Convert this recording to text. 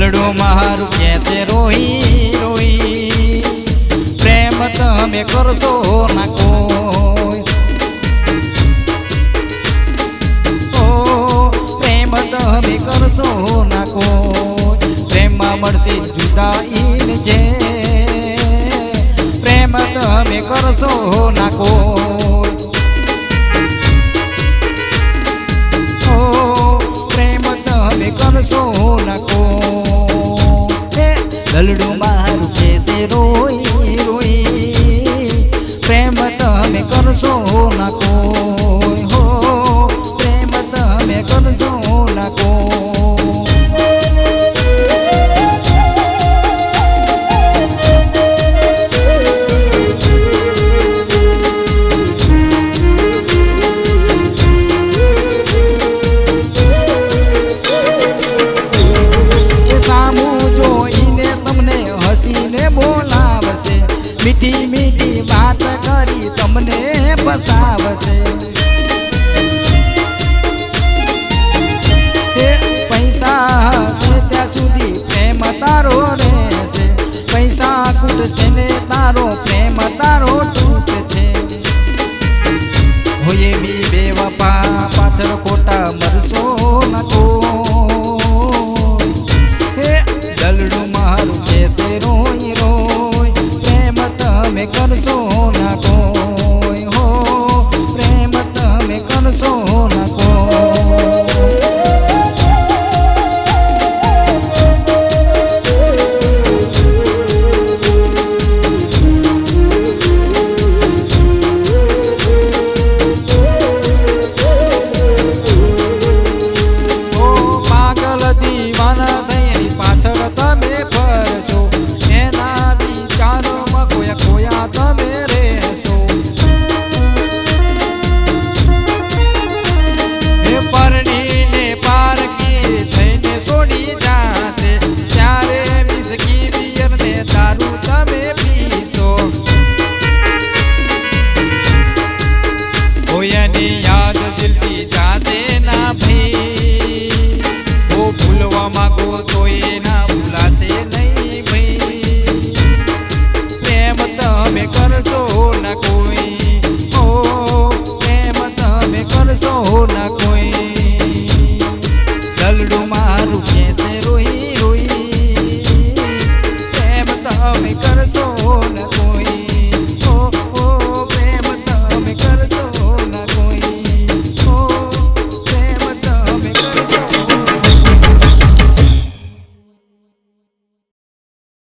દલડો મારું કેસે રોહી રોહી પ્રેમ તમે કરશો ના કોઈ ઓ પ્રેમ તમે કરશો ના કોઈ પ્રેમમાં મળશે જુદાઈ જે પ્રેમ તમે કરશો ના કોઈ ઓ પ્રેમ તમે કરશો ના કોઈ દલડું મારું કેસે રોઈ રોઈ પ્રેમ તમે કરશો ના કોઈ હો પ્રેમ તમે કરશો ના કોઈ મીઠી મીઠી વાત કરી તમને ફસાવશે પૈસા હશે ત્યાં સુધી પ્રેમ તારો રહેશે પૈસા ખૂટશે ને તારો પ્રેમ તારો તૂટશે હોય બી બેવફા પાછળ ખોટા મરશો નકો દલડું મારું કેસે રોઈ રોઈ તમે કરશો ના કોઈ હો પ્રેમ તમે કરશો ના પાગલ દીવાના થઈને પાછળ તમે ફરશો એના વિચારોમાં ખોયા તમે રહેશો એ પરણીને પારકી થઈને છોડી જાશે ત્યારે વિસ્કી બિયર ને દારૂ તમે પીશો કોઈની યાદ દિલથી જાશે ના ભાઈ ઓ ભૂલવા માંગો તો એ ના ભૂલાશે નહીં ભાઈ પ્રેમ તમે કરશો ના કોઈ ઓ પ્રેમ તમે કરશો ના કોઈ દલડું